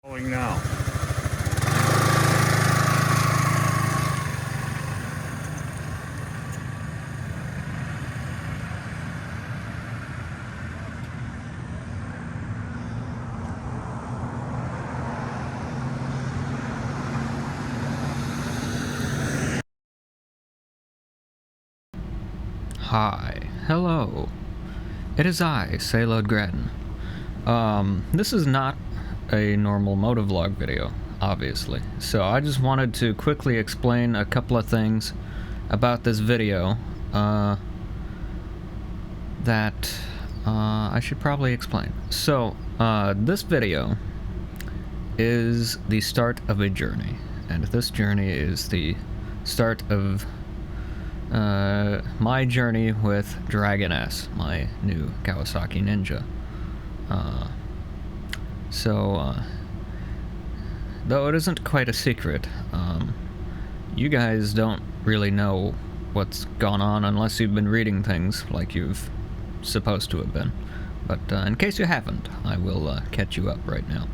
Going now. Hi, hello. It is I, SailodeGrenn. This is not a normal motovlog video, obviously. So I just wanted to quickly explain a couple of things about this video, that, I should probably explain. So, this video is the start of a journey, and this journey is the start of my journey with Dragoness, my new Kawasaki Ninja. Though it isn't quite a secret, you guys don't really know what's gone on unless you've been reading things like you've supposed to have been. But in case you haven't, I will catch you up right now.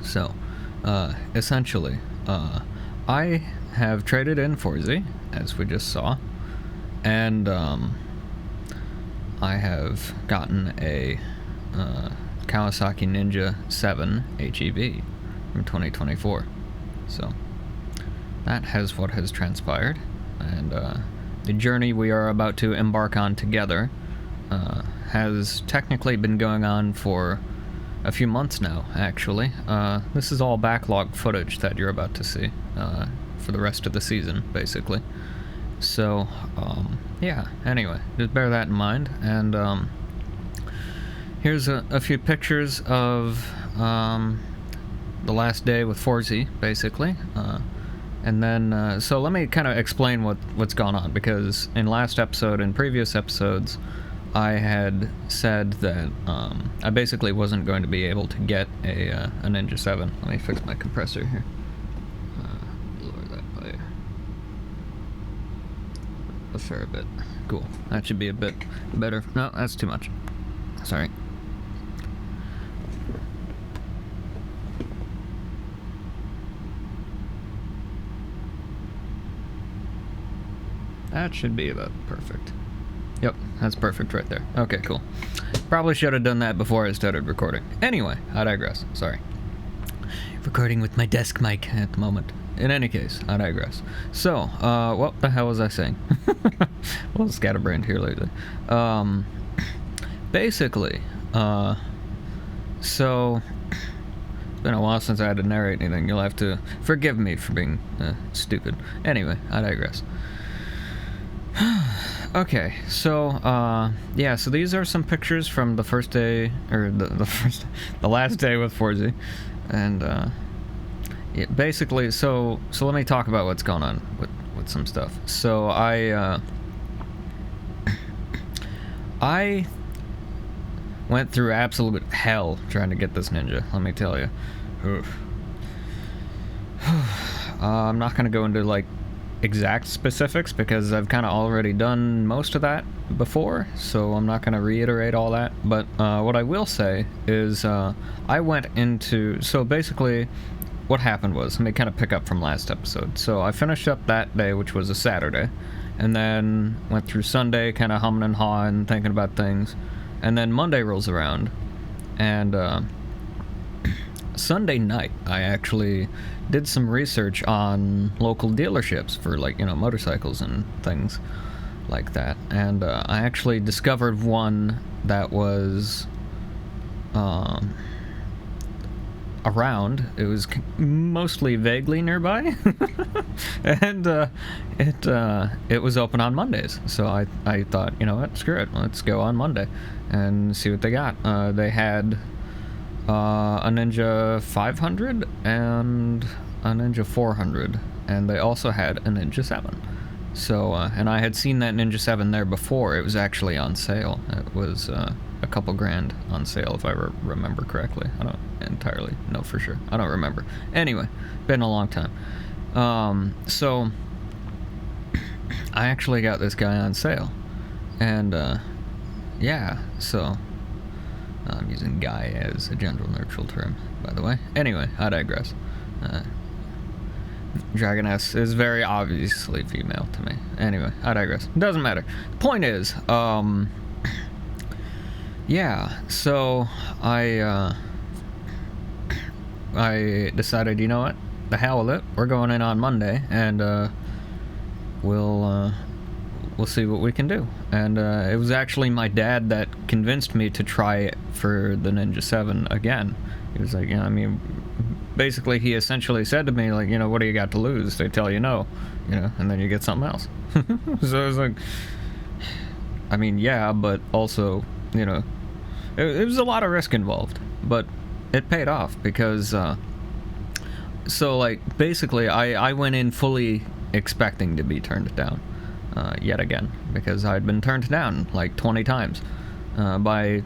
So, essentially, I have traded in Forzie, as we just saw, and I have gotten a Kawasaki Ninja 7 HEV from 2024. So that has what has transpired, and the journey we are about to embark on together has technically been going on for a few months now, actually. This is all backlog footage that you're about to see for the rest of the season, basically. So, yeah, anyway, just bear that in mind, and here's a few pictures of the last day with Forzie, basically, and then, so let me kind of explain what's gone on, because in last episode and previous episodes, I had said that I basically wasn't going to be able to get a Ninja 7. Let me fix my compressor here. Lower that by a fair bit. Cool. That should be a bit better. No, that's too much. Sorry. That should be about perfect. Yep, that's perfect right there. Okay, cool. Probably should have done that before I started recording. Anyway, I digress. Sorry. Recording with my desk mic at the moment. In any case, I digress. So, what the hell was I saying? Well, scatterbrained here lately. Basically, so, it's been a while since I had to narrate anything. You'll have to forgive me for being stupid. Anyway, I digress. Okay, so, yeah, so these are some pictures from the first day, or the last day with Forzie, and, yeah, basically, so let me talk about what's going on with some stuff. So, I went through absolute hell trying to get this Ninja, let me tell you. I'm not gonna go into, like, exact specifics because I've kind of already done most of that before, so I'm not going to reiterate all that, but what I will say is I went into, so basically what happened was, let me kind of pick up from last episode. So I finished up that day, which was a Saturday, and then went through Sunday kind of humming and hawing, thinking about things, and then Monday rolls around, and Sunday night I actually did some research on local dealerships for, like, you know, motorcycles and things like that, and I actually discovered one that was around. It was mostly vaguely nearby, and it was open on Mondays, so I thought, you know what, screw it, let's go on Monday and see what they got. They had a Ninja 500 and a Ninja 400, and they also had a Ninja 7. So, and I had seen that Ninja 7 there before. It was actually on sale. It was a couple grand on sale, if I remember correctly. I don't entirely know for sure. I don't remember. Anyway, been a long time. So, I actually got this guy on sale. And, yeah, so I'm using guy as a general neutral term. by the way. Anyway, I digress. Dragoness is very obviously female to me. Anyway, I digress. Doesn't matter. The point is, yeah, so I decided, you know what? The hell with it. We're going in on Monday, and we'll see what we can do. And it was actually my dad that convinced me to try it for the Ninja 7 again. He was like, I mean, basically he essentially said to me, like, what do you got to lose? They tell you no, and then you get something else. So I was like, I mean, yeah, but also, it was a lot of risk involved, but it paid off because, so, like, basically I went in fully expecting to be turned down. Yet again, because I'd been turned down like 20 times by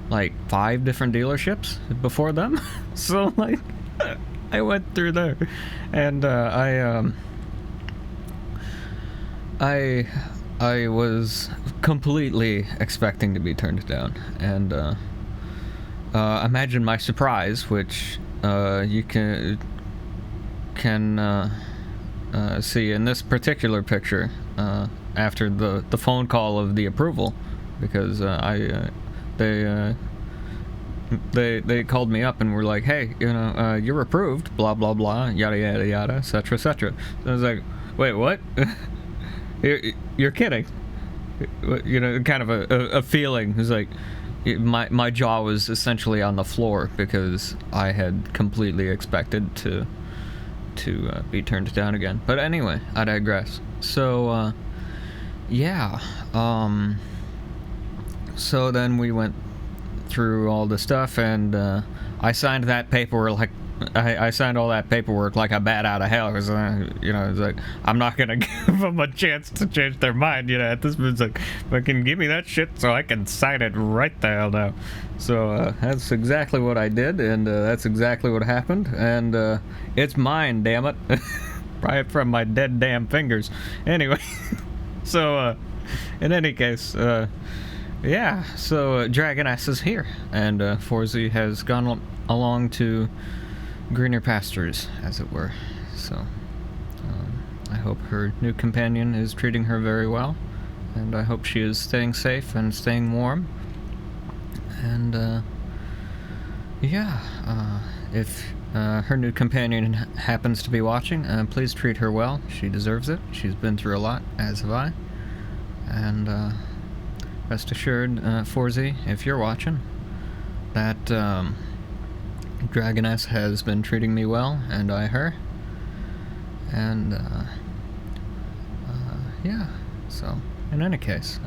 like 5 different dealerships before them. So like I went through there, and I was completely expecting to be turned down, and imagine my surprise, which you can see in this particular picture after the phone call of the approval, because they called me up and were like, hey, you're approved, blah blah blah, yada yada yada, etc etc. So I was like, wait, what? You're kidding? Kind of a feeling. It was like my jaw was essentially on the floor because I had completely expected to be turned down again. But anyway, I digress. So, yeah. So then we went through all the stuff, and I signed that paperwork like I signed all that paperwork like a bat out of hell. Because it's like, I'm not gonna give them a chance to change their mind. At this point, it's like, fucking give me that shit so I can sign it right the hell now. So that's exactly what I did, and that's exactly what happened, and it's mine, damn it. Right from my dead damn fingers. Anyway, so in any case, yeah, so Dragoness is here, and Forzie has gone along to greener pastures, as it were. So I hope her new companion is treating her very well, and I hope she is staying safe and staying warm. And yeah, if her new companion happens to be watching, please treat her well. She deserves it. She's been through a lot, as have I. And rest assured, Forzie, if you're watching, that Dragoness has been treating me well, and I her. And yeah, so in any case,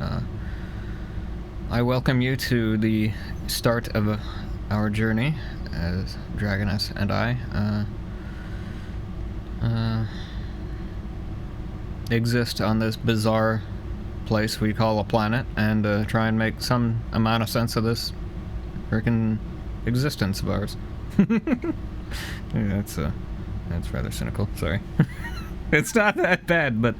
I welcome you to the start of our journey as Dragoness and I exist on this bizarre place we call a planet, and try and make some amount of sense of this freaking existence of ours. Yeah, that's rather cynical, sorry. It's not that bad, but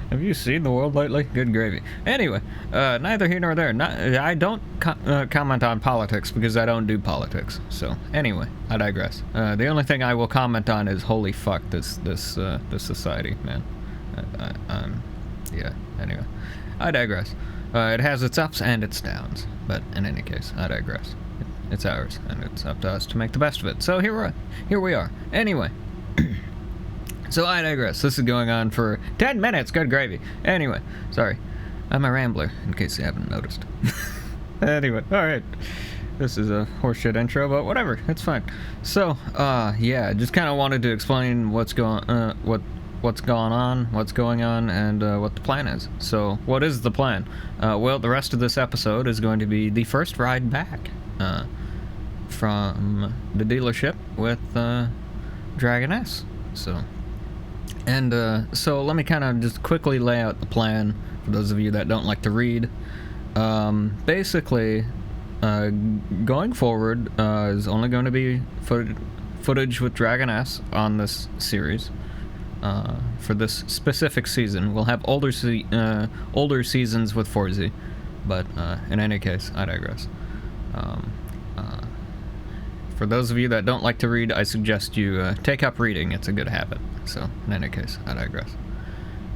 have you seen the world lately? Good gravy. Anyway, neither here nor there. I don't comment on politics because I don't do politics. So anyway, I digress. The only thing I will comment on is holy fuck this society, man. Yeah. Anyway, I digress. It has its ups and its downs, but in any case, I digress. It's ours, and it's up to us to make the best of it. So here we are. Anyway. So I digress. This is going on for 10 minutes. Good gravy. Anyway, sorry. I'm a rambler, in case you haven't noticed. Anyway, alright. This is a horseshit intro, but whatever. It's fine. So, yeah, just kind of wanted to explain what's going on, and what the plan is. So, what is the plan? Well, the rest of this episode is going to be the first ride back from the dealership with Dragoness. So... And so let me kind of just quickly lay out the plan for those of you that don't like to read. Basically, going forward is only going to be footage with Dragoness on this series. For this specific season, we'll have older seasons with Forzie, but in any case, I digress. for those of you that don't like to read, I suggest you take up reading. It's a good habit. So, in any case, I digress.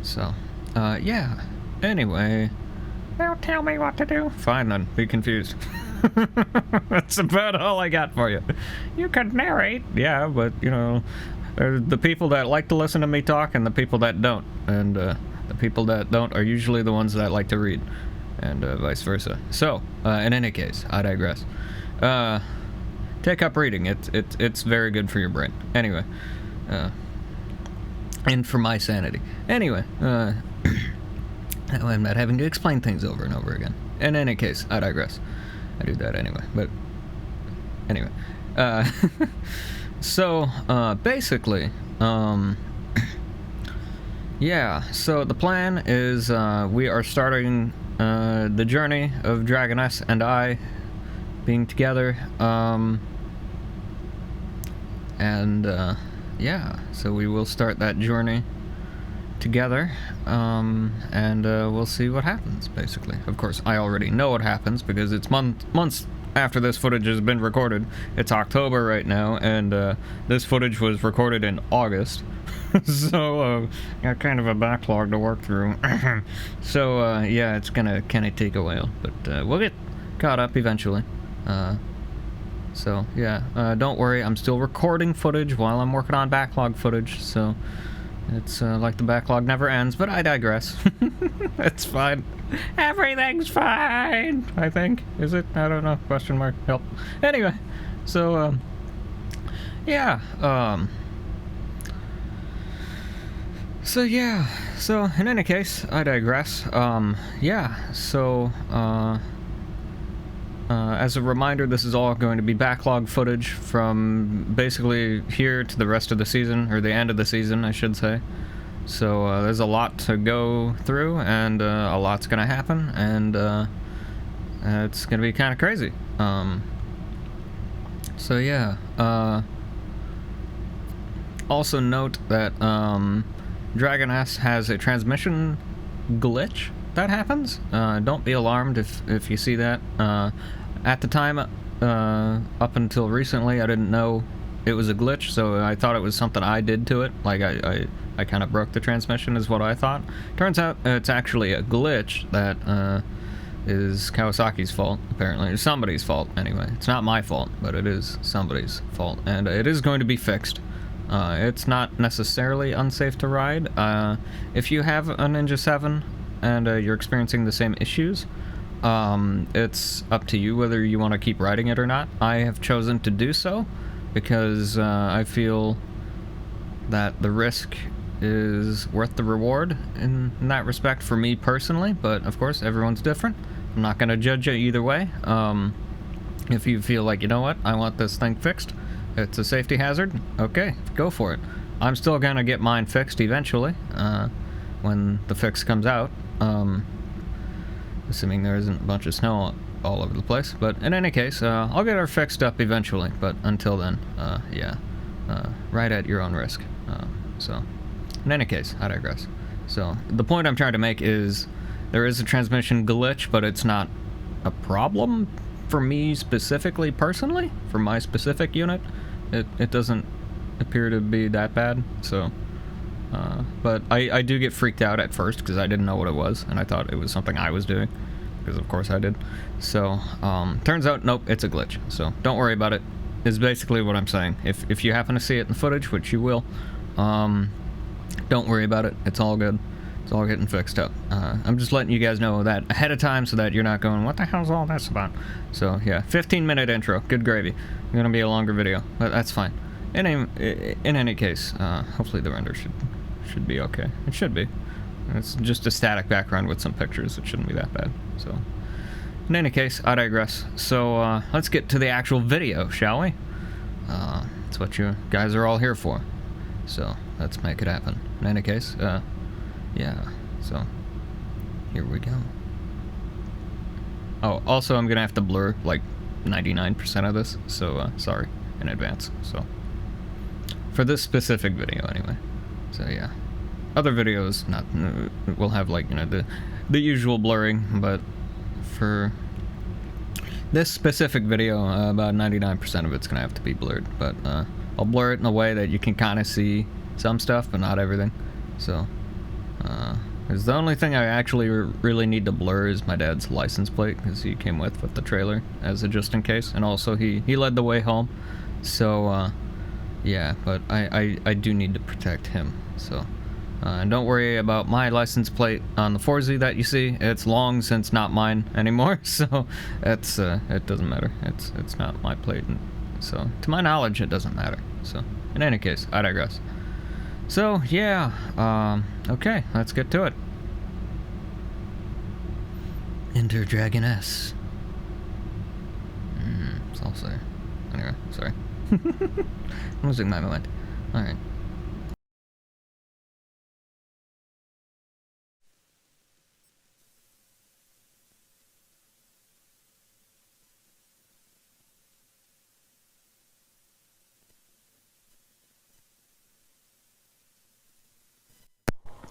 So, yeah. Anyway, don't tell me what to do. Fine then, be confused. That's about all I got for you. You could narrate. Yeah, but, you know, there's the people that like to listen to me talk and the people that don't. And, the people that don't are usually the ones that like to read. And, vice versa. So, in any case, I digress. Take up reading. It's very good for your brain. Anyway, and for my sanity. Anyway, I'm not having to explain things over and over again. In any case, I digress. I do that anyway. But anyway, so basically, yeah. So the plan is we are starting the journey of Dragoness and I being together. Yeah, so we will start that journey together, and we'll see what happens, basically. Of course, I already know what happens, because it's months after this footage has been recorded. It's October right now, and this footage was recorded in August. So, got kind of a backlog to work through. So, yeah, it's gonna kind of take a while, but we'll get caught up eventually. So, yeah, don't worry, I'm still recording footage while I'm working on backlog footage, so it's like the backlog never ends, but I digress. It's fine. Everything's fine, I think. Is it? I don't know. Question mark. Help. Anyway, so, yeah, so, yeah, so, in any case, I digress. Yeah, so, as a reminder, this is all going to be backlog footage from basically here to the rest of the season, or the end of the season, I should say. So there's a lot to go through, and a lot's going to happen, and it's going to be kind of crazy. So yeah. Also note that Dragoness has a transmission glitch that happens. Don't be alarmed if you see that. At the time, up until recently, I didn't know it was a glitch, so I thought it was something I did to it. Like, I kind of broke the transmission, is what I thought. Turns out it's actually a glitch that is Kawasaki's fault, apparently. It's somebody's fault, anyway. It's not my fault, but it is somebody's fault, and it is going to be fixed. It's not necessarily unsafe to ride. If you have a Ninja 7 and you're experiencing the same issues, it's up to you whether you want to keep riding it or not. I have chosen to do so because I feel that the risk is worth the reward in that respect for me personally, but of course everyone's different. I'm not going to judge you either way. If you feel like, you know what, I want this thing fixed, it's a safety hazard, okay, go for it. I'm still going to get mine fixed eventually, when the fix comes out. Assuming there isn't a bunch of snow all over the place. But in any case, I'll get her fixed up eventually. But until then, yeah, ride at your own risk. So, in any case, I digress. So, the point I'm trying to make is there is a transmission glitch, but it's not a problem for me specifically, personally, for my specific unit. It doesn't appear to be that bad, so... but I do get freaked out at first because I didn't know what it was, and I thought it was something I was doing, because of course I did. So, turns out, nope, it's a glitch, so don't worry about it, is basically what I'm saying. If you happen to see it in the footage, which you will, don't worry about it, it's all good. It's all getting fixed up. I'm just letting you guys know that ahead of time so that you're not going, what the hell's all this about? So, yeah, 15-minute intro, good gravy. It's gonna be a longer video, but that's fine. In any case, hopefully the render should be okay. It should be. It's just a static background with some pictures. It shouldn't be that bad. So, in any case, I digress. So, let's get to the actual video, shall we? That's what you guys are all here for. So, let's make it happen. In any case, yeah. So, here we go. Oh, also, I'm gonna have to blur, like, 99% of this. So, sorry in advance. So, for this specific video, anyway. So yeah, other videos will have, like, you know, the usual blurring, but for This specific video, about 99% of it's gonna have to be blurred, but I'll blur it in a way that you can kind of see some stuff, but not everything. So, because the only thing I actually really need to blur is my dad's license plate, because he came with the trailer as a just in case, and also he led the way home. So, yeah, but I do need to protect him. So, and don't worry about my license plate on the Forzie that you see. It's long since not mine anymore, so it's it doesn't matter. It's not my plate, and so to my knowledge, it doesn't matter. So, in any case, I digress. So yeah, okay, let's get to it. Enter Dragoness. Salsa. Anyway, sorry. I'm losing my mind. Alright.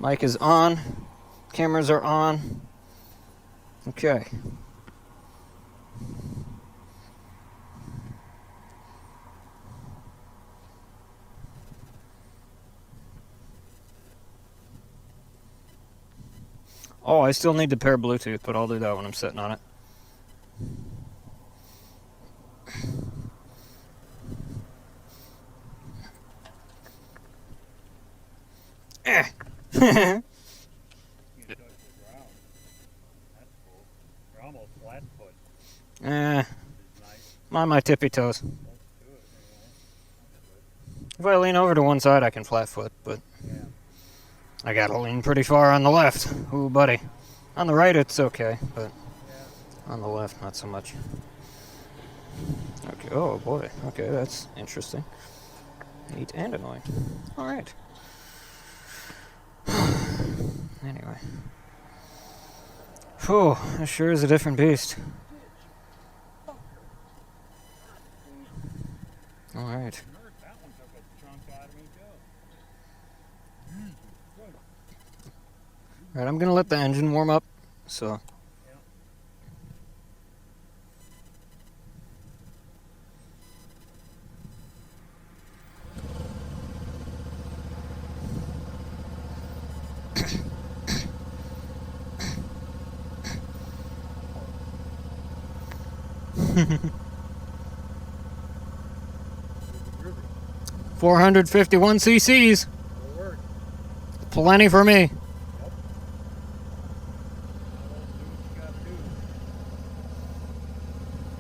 Mic is on. Cameras are on. Okay. Oh, I still need to pair Bluetooth, but I'll do that when I'm sitting on it. Eh. Mind my tippy toes. If I lean over to one side, I can flat foot, but I gotta lean pretty far on the left. Ooh, buddy. On the right, it's okay, but on the left, not so much. Okay. Oh boy. Okay, that's interesting. Neat and annoying. All right. Anyway. Whew, that sure is a different beast. Alright. Alright, I'm gonna let the engine warm up, so. $451 cc's. Plenty for me.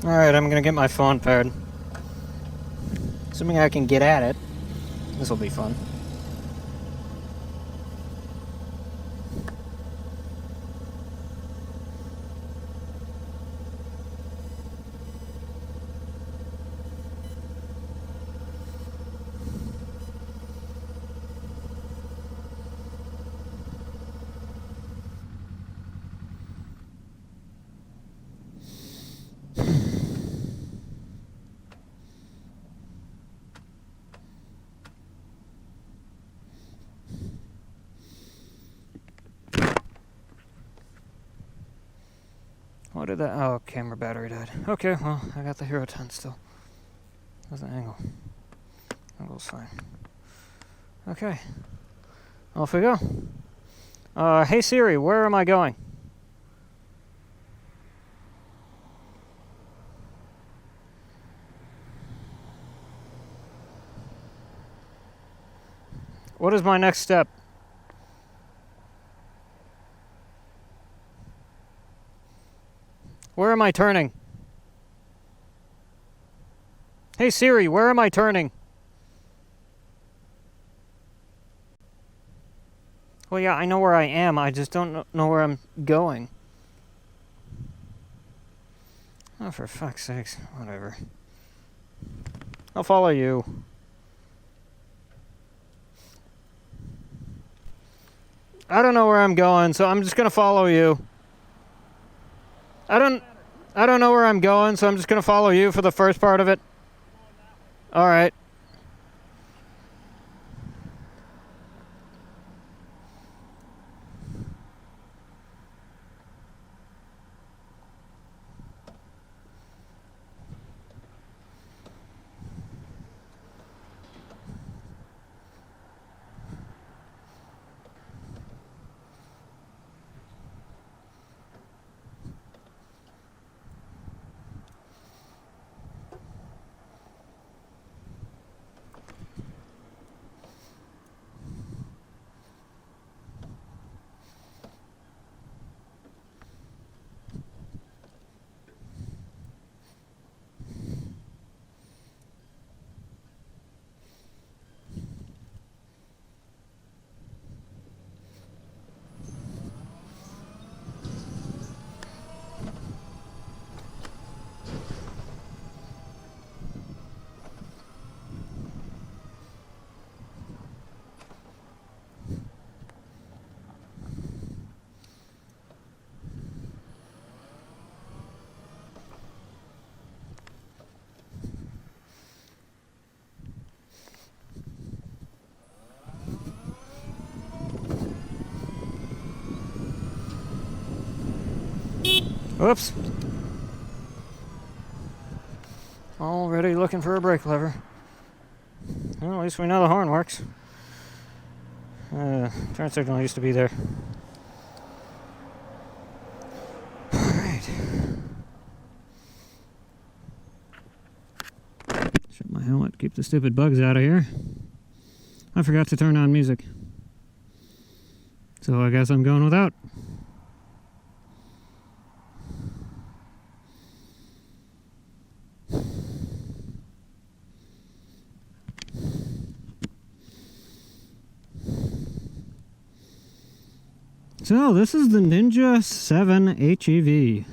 Alright, I'm gonna get my phone paired. Assuming I can get at it. This will be fun. What did that? Oh, camera battery died. Okay, well, I got the Hero 10 still. How's the angle? Angle's fine. Okay. Off we go. Hey Siri, where am I going? What is my next step? Where am I turning? Hey Siri, where am I turning? Well, yeah, I know where I am. I just don't know where I'm going. Oh, for fuck's sakes. Whatever. I'll follow you. I don't know where I'm going, so I'm just gonna follow you. I don't know where I'm going, so I'm just gonna follow you for the first part of it. All right. Whoops. Already looking for a brake lever. Well, at least we know the horn works. Turn signal used to be there. Alright. Shut my helmet, keep the stupid bugs out of here. I forgot to turn on music. So I guess I'm going without. So this is the Ninja 7 HEV.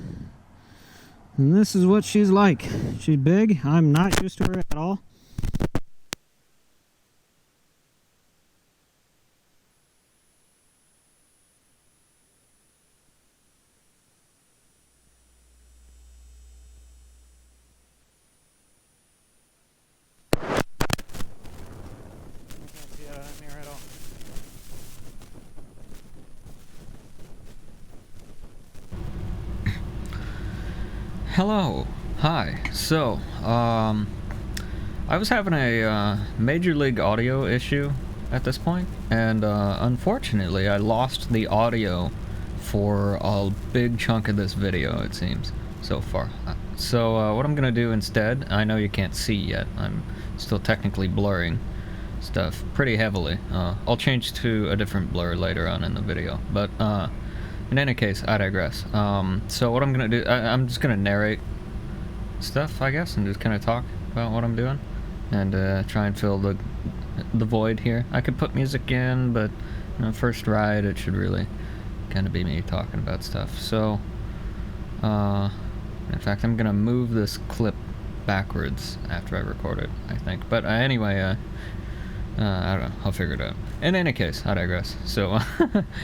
And this is what she's like. She's big. I'm not used to her at all. Hello. Hi. So, I was having a Major League audio issue at this point, and unfortunately I lost the audio for a big chunk of this video, it seems, so far. So what I'm gonna do instead, I know you can't see yet, I'm still technically blurring stuff pretty heavily. I'll change to a different blur later on in the video, but in any case, I digress. So what I'm gonna do, I'm just gonna narrate stuff, I guess, and just kind of talk about what I'm doing, and try and fill the void here. I could put music in, but you know, first ride, it should really kind of be me talking about stuff. So, in fact, I'm gonna move this clip backwards after I record it, I think. But anyway, I don't know, I'll figure it out. In any case, I digress. So,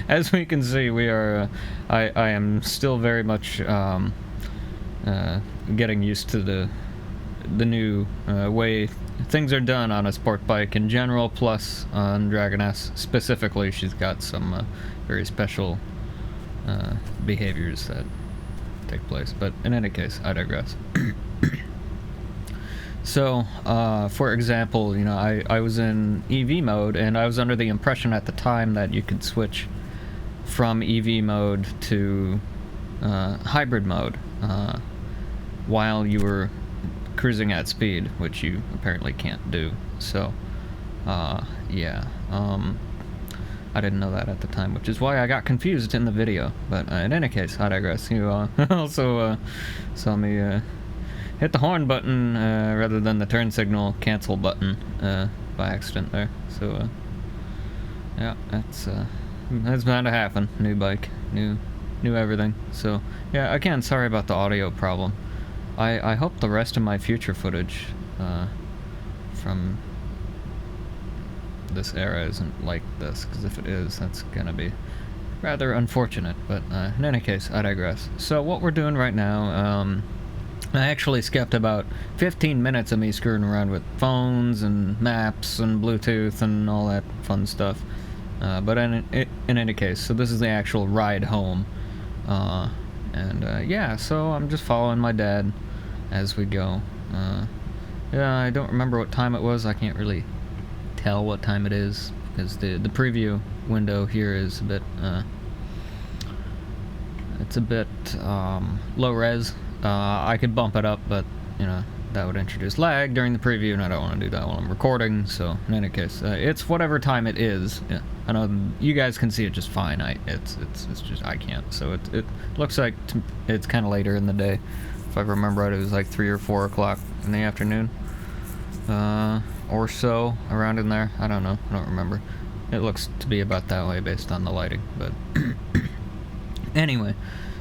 as we can see, we are, I am still very much, getting used to the new, way things are done on a sport bike in general, plus on Dragoness specifically. She's got some, very special, behaviors that take place. But in any case, I digress. So, for example, you know, I was in EV mode, and I was under the impression at the time that you could switch from EV mode to hybrid mode while you were cruising at speed, which you apparently can't do. So, yeah, I didn't know that at the time, which is why I got confused in the video. But in any case, I digress. You also saw me hit the horn button rather than the turn signal cancel button by accident there. So yeah, that's bound to happen. New bike, new everything. So yeah, again, sorry about the audio problem. I hope the rest of my future footage from this era isn't like this, because if it is, that's gonna be rather unfortunate. But in any case, I digress. So what we're doing right now, I actually skipped about 15 minutes of me screwing around with phones and maps and Bluetooth and all that fun stuff. But in any case, so this is the actual ride home. Yeah, so I'm just following my dad as we go. Yeah, I don't remember what time it was. I can't really tell what time it is, because the preview window here is a bit, it's a bit low res. I could bump it up, but, you know, that would introduce lag during the preview, and I don't want to do that while I'm recording. So, in any case, it's whatever time it is. Yeah, I know you guys can see it just fine. It's just I can't. So it looks like it's kind of later in the day. If I remember right, it was like 3 or 4 o'clock in the afternoon, or so, around in there. I don't know. I don't remember. It looks to be about that way based on the lighting. But anyway.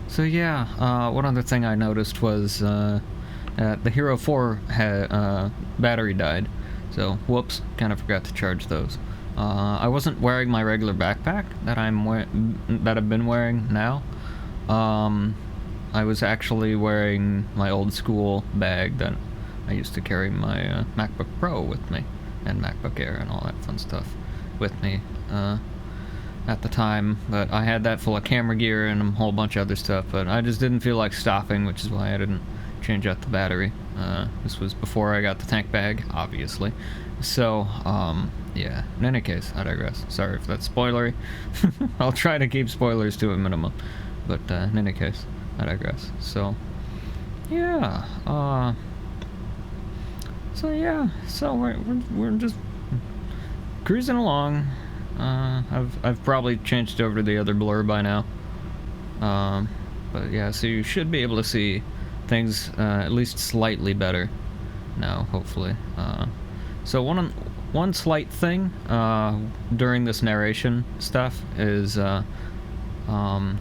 So yeah, one other thing I noticed was the Hero 4 had battery died. So whoops, kind of forgot to charge those. I wasn't wearing my regular backpack that I've been wearing now. I was actually wearing my old school bag that I used to carry my MacBook Pro with me, and MacBook Air and all that fun stuff with me. at the time, but I had that full of camera gear and a whole bunch of other stuff, but I just didn't feel like stopping, which is why I didn't change out the battery. This was before I got the tank bag, obviously. So, yeah, in any case, I digress. Sorry if that's spoilery. I'll try to keep spoilers to a minimum, but in any case, I digress. So, yeah, so we're just cruising along. I've probably changed over to the other Blha by now. But yeah, so you should be able to see things at least slightly better now, hopefully. So one slight thing during this narration stuff is I'm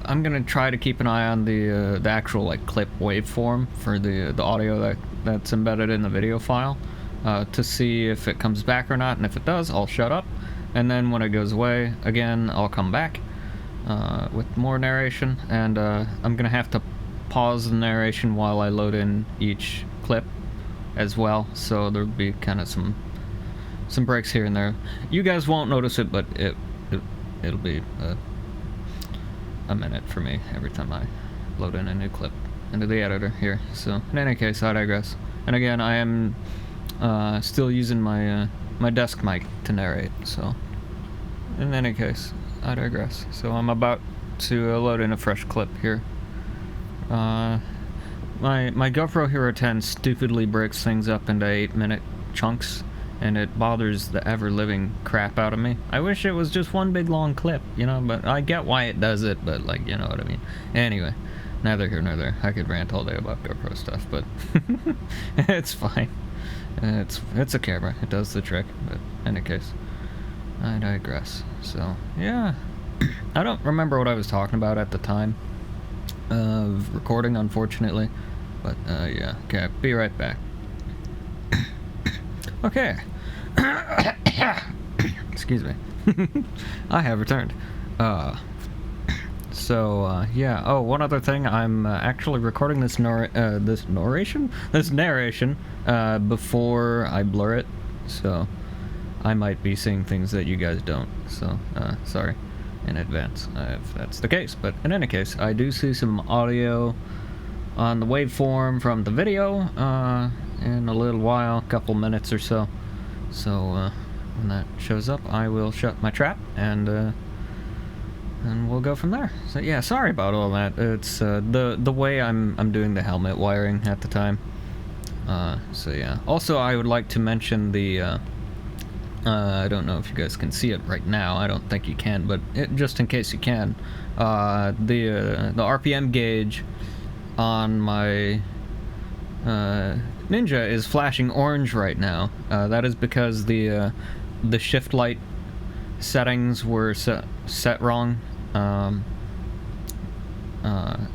gonna try to keep an eye on the actual like clip waveform for the audio that's embedded in the video file. To see if it comes back or not, and if it does, I'll shut up, and then when it goes away, again, I'll come back with more narration, and I'm gonna have to pause the narration while I load in each clip as well, so there'll be kind of some breaks here and there. You guys won't notice it, but it'll be a minute for me every time I load in a new clip into the editor here. So in any case, I digress. And again, I am still using my my desk mic to narrate, so in any case, I digress. So I'm about to load in a fresh clip here. My GoPro Hero 10 stupidly breaks things up into 8-minute chunks, and it bothers the ever-living crap out of me. I wish it was just one big long clip, you know, but I get why it does it, but like, you know what I mean. Anyway, neither here nor there. I could rant all day about GoPro stuff, but it's fine. It's a camera. It does the trick, but in any case, I digress. So, yeah. I don't remember what I was talking about at the time of recording, unfortunately. But, yeah. Okay, be right back. Okay. Excuse me. I have returned. So, yeah. Oh, one other thing. I'm actually recording this narration before I blur it. So, I might be seeing things that you guys don't. So, sorry in advance if that's the case. But in any case, I do see some audio on the waveform from the video in a little while, a couple minutes or so. So, when that shows up, I will shut my trap and we'll go from there. So yeah, sorry about all that. It's the way I'm doing the helmet wiring at the time. So yeah. Also, I would like to mention the I don't know if you guys can see it right now. I don't think you can, but just in case you can, the RPM gauge on my Ninja is flashing orange right now. That is because the shift light settings were set wrong.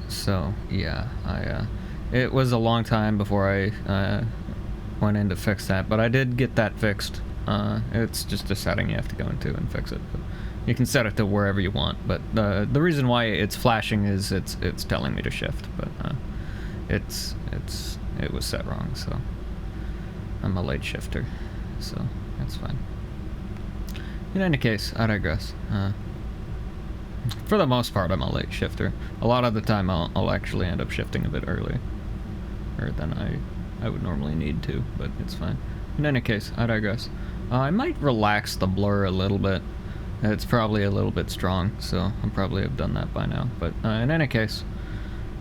So yeah, it was a long time before I went in to fix that, but I did get that fixed. It's just a setting you have to go into and fix it. But you can set it to wherever you want, but the reason why it's flashing is it's telling me to shift, but it was set wrong, so I'm a late shifter, so that's fine. In any case, I digress. For the most part, I'm a late shifter. A lot of the time, I'll actually end up shifting a bit earlier than I would normally need to, but it's fine. In any case, I digress. I might relax the blur a little bit. It's probably a little bit strong, so I probably have done that by now. But in any case,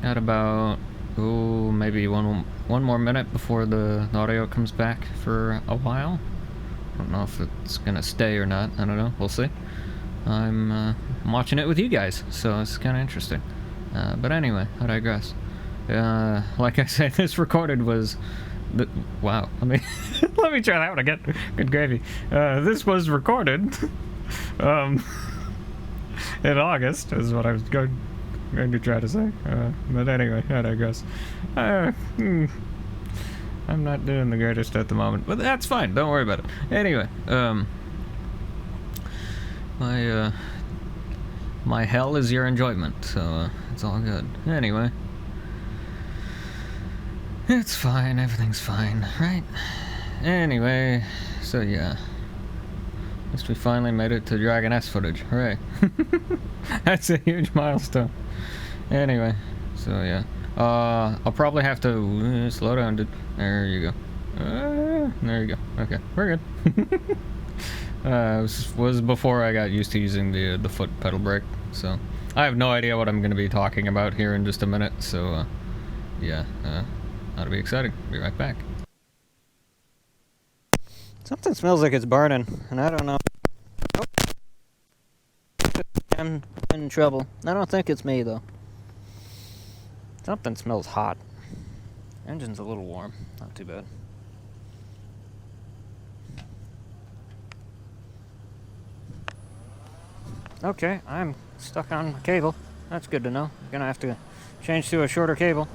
got about maybe one more minute before the audio comes back for a while. I don't know if it's gonna stay or not. I don't know. We'll see. I'm watching it with you guys, so it's kind of interesting. But anyway, I digress. Like I said, this recorded was... wow, let me try that one again. Good gravy. This was recorded in August, is what I was going to try to say. But anyway, I digress. I'm not doing the greatest at the moment, but that's fine. Don't worry about it. Anyway, my hell is your enjoyment, so it's all good. Anyway. It's fine, everything's fine, right? Anyway, so yeah. At least we finally made it to Dragoness footage. Hooray. That's a huge milestone. Anyway, so yeah. I'll probably have to slow down, dude. There you go. There you go. Okay, we're good. Was before I got used to using the foot pedal brake, so I have no idea what I'm going to be talking about here in just a minute, so yeah, that'll be exciting. Be right back. Something smells like it's burning, and I don't know. Oh. I'm in trouble. I don't think it's me, though. Something smells hot. Engine's a little warm. Not too bad. Okay, I'm stuck on a cable. That's good to know. I'm gonna have to change to a shorter cable.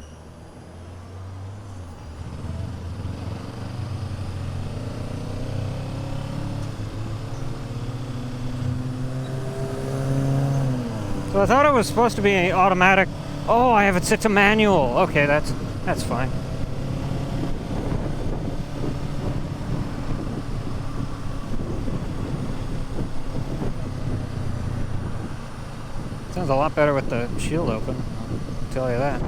So I thought it was supposed to be automatic. Oh, I have it set to manual. Okay, that's fine. Sounds a lot better with the shield open, I'll tell you that.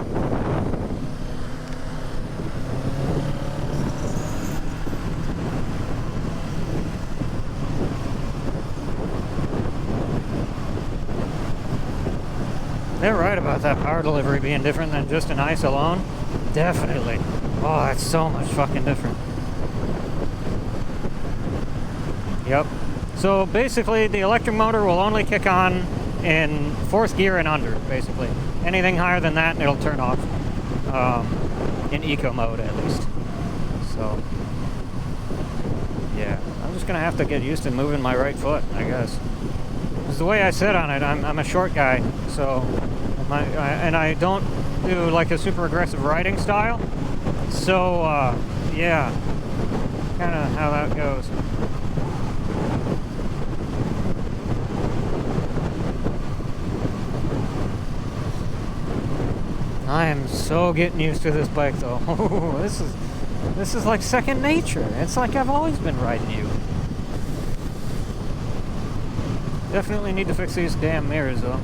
They're right about that power delivery being different than just an ICE alone. Definitely. Oh, it's so much fucking different. Yep. So basically, the electric motor will only kick on in fourth gear and under, basically. Anything higher than that, it'll turn off. In eco mode, at least. So, yeah. I'm just gonna have to get used to moving my right foot, I guess. Because the way I sit on it, I'm a short guy, so... and I don't do like a super aggressive riding style. So, yeah. Kind of how that goes. I am so getting used to this bike, though. This is like second nature. It's like I've always been riding you. Definitely need to fix these damn mirrors, though.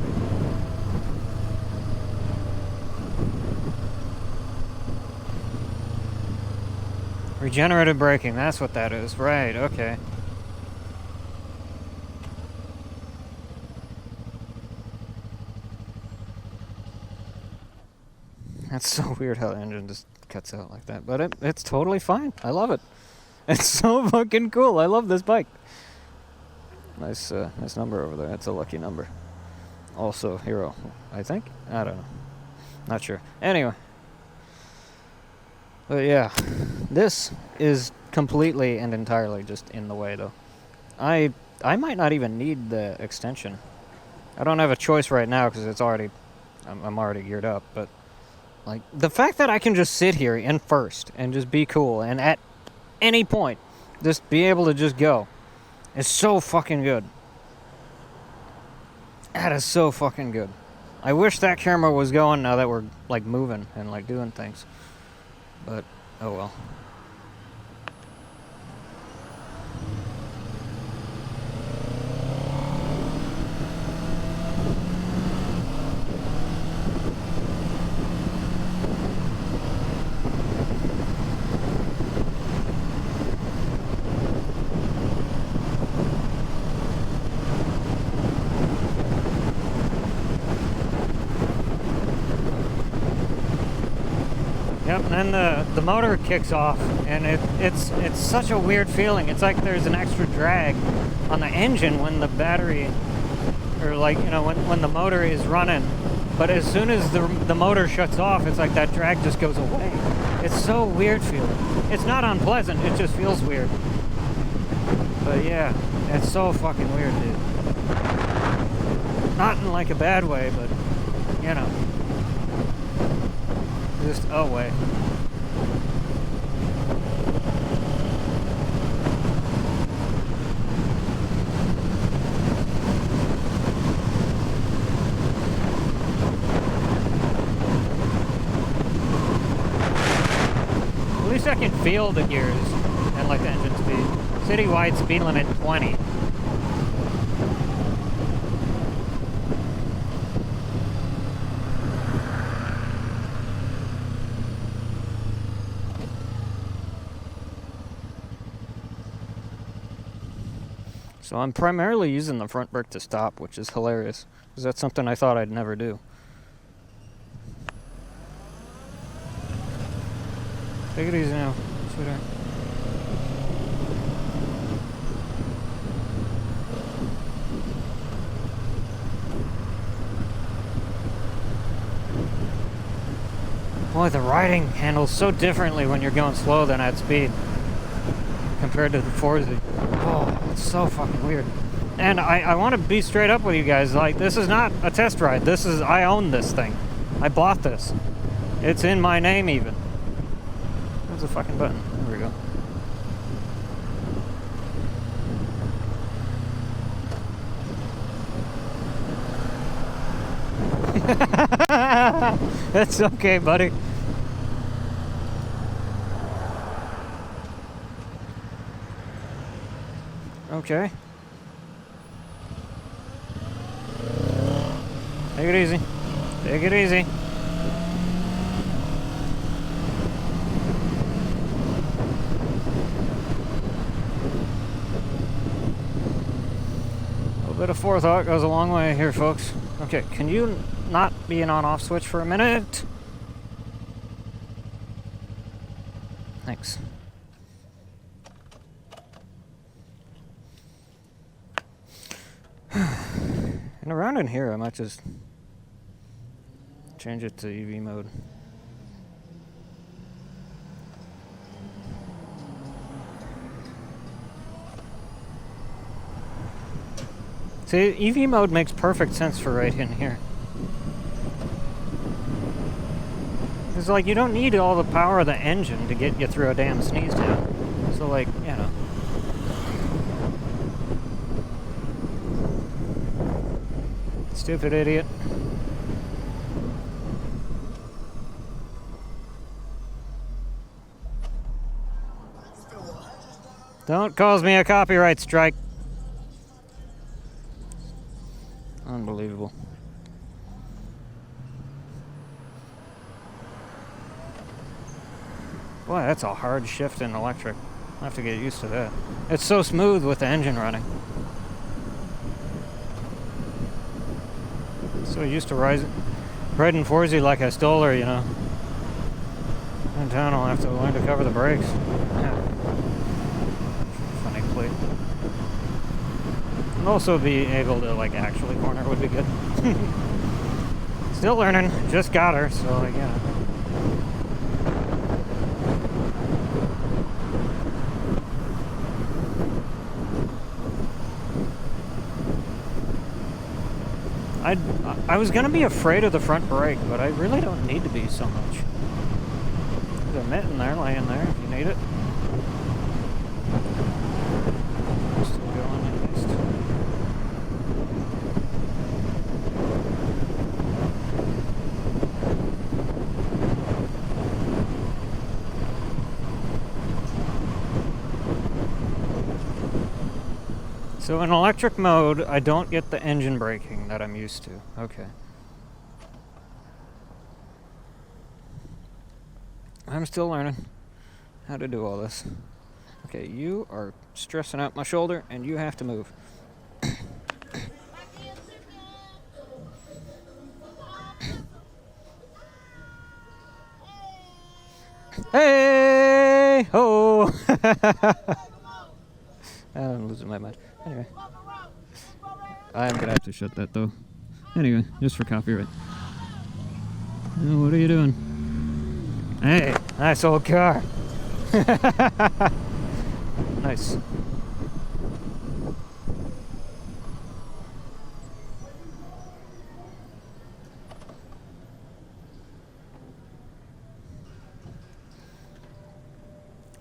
Regenerative braking, that's what that is. Right, okay. That's so weird how the engine just cuts out like that. But it's totally fine. I love it. It's so fucking cool. I love this bike. Nice number over there. That's a lucky number. Also Hero, I think? I don't know. Not sure. Anyway. But yeah. This is completely and entirely just in the way, though. I might not even need the extension. I don't have a choice right now because it's already... I'm already geared up, but... Like, the fact that I can just sit here in first and just be cool and at any point just be able to just go is so fucking good. That is so fucking good. I wish that camera was going now that we're, like, moving and, like, doing things. But, oh well. Yep, and then the motor kicks off, and it's such a weird feeling. It's like there's an extra drag on the engine when the battery, or like, you know, when the motor is running. But as soon as the motor shuts off, it's like that drag just goes away. It's so weird feeling. It's not unpleasant, it just feels weird. But yeah, it's so fucking weird, dude. Not in like a bad way, but, you know. Just, oh wait. At least I can feel the gears and like the engine speed. Citywide speed limit 20. So I'm primarily using the front brake to stop, which is hilarious, because that's something I thought I'd never do. Take it easy now, sweetheart. Boy, the riding handles so differently when you're going slow than at speed compared to the Forzie. Oh, it's so fucking weird. And I want to be straight up with you guys. Like, this is not a test ride. I own this thing. I bought this. It's in my name even. There's a fucking button. There we go. That's okay, buddy. Okay. Take it easy. Take it easy. A little bit of forethought goes a long way here, folks. Okay, can you not be an on-off switch for a minute? Thanks. And around in here, I might just change it to EV mode. See, EV mode makes perfect sense for right in here. It's like you don't need all the power of the engine to get you through a damn sneeze down. So like, you know. Stupid idiot. Don't cause me a copyright strike. Unbelievable. Boy, that's a hard shift in electric. I have to get used to that. It's so smooth with the engine running. So used to riding Forzie like I stole her, you know. In town, I'll have to learn to cover the brakes. Yeah. Funny plate. And also be able to like actually corner would be good. Still learning. Just got her, so like, you know. I was gonna be afraid of the front brake, but I really don't need to be so much. There's a mitt in there, laying there, if you need it. Still going at least. So in electric mode, I don't get the engine braking that I'm used to. Okay. I'm still learning how to do all this. Okay, you are stressing out my shoulder, and you have to move. Hey ho! I'm losing my mind. Anyway, I'm gonna have to shut that though. Anyway, just for copyright. Oh, what are you doing? Hey, nice old car. Nice.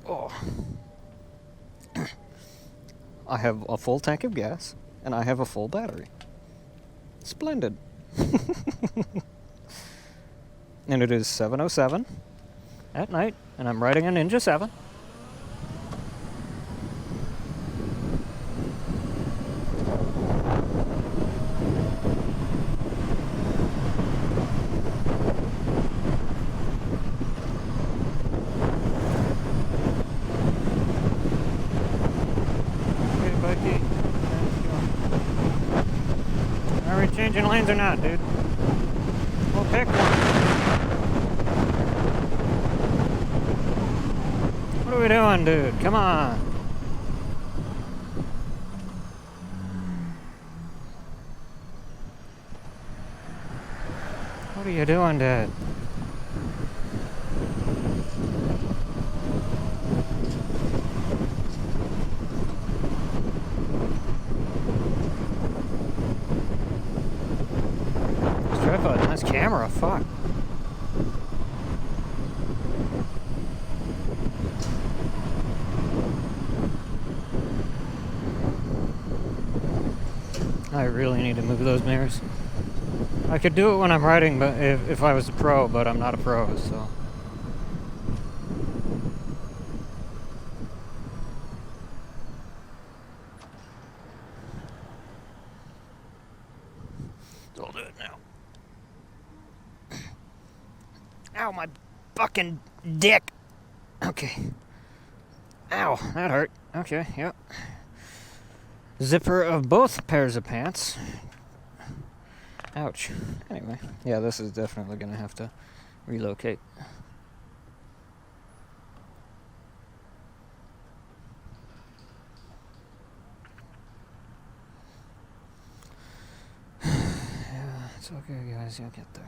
Oh. I have a full tank of gas, and I have a full battery. Splendid. And it is 7:07 at night, and I'm riding a Ninja 7. Okay, buddy. changing lanes or not, dude? We'll pick one. What are we doing, dude? Come on. What are you doing, Dad? Tripod, nice camera, fuck. I really need to move those mirrors. I could do it when I'm riding, but if I was a pro, but I'm not a pro, so. I'll do it now. Ow, my fucking dick. Okay. Ow, that hurt. Okay, yep. Zipper of both pairs of pants. Ouch. Anyway, yeah, this is definitely gonna have to relocate. Yeah, it's okay, guys. You'll get there.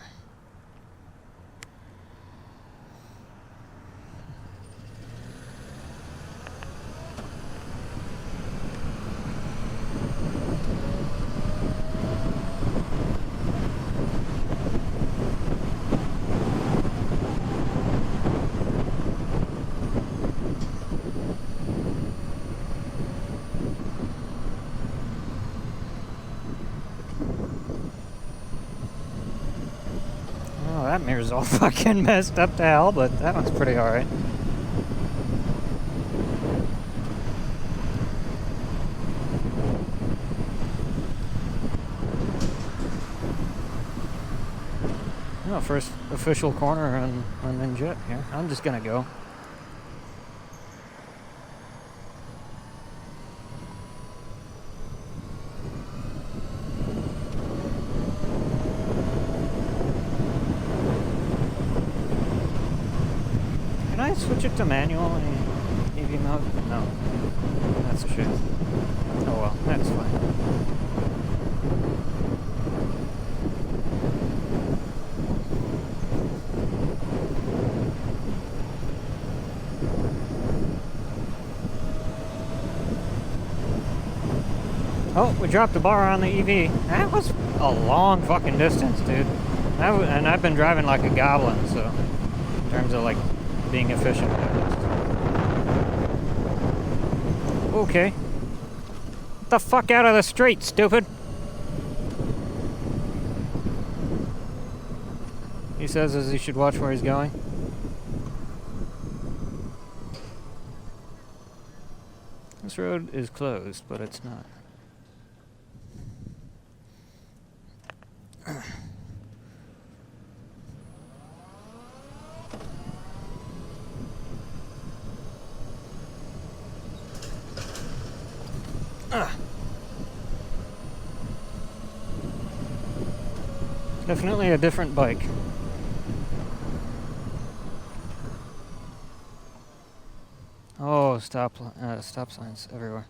That mirror's all fucking messed up to hell, but that one's pretty alright. Oh, first official corner on Ninja here. I'm just gonna go. Switch it to manual and EV mode? No. That's a shit. Oh well, that's fine. Oh, we dropped the bar on the EV. That was a long fucking distance, dude. And I've been driving like a goblin, so in terms of like being efficient. Okay. Get the fuck out of the street, stupid. He says as he should watch where he's going. This road is closed, but it's not. Definitely a different bike. Oh, stop signs everywhere.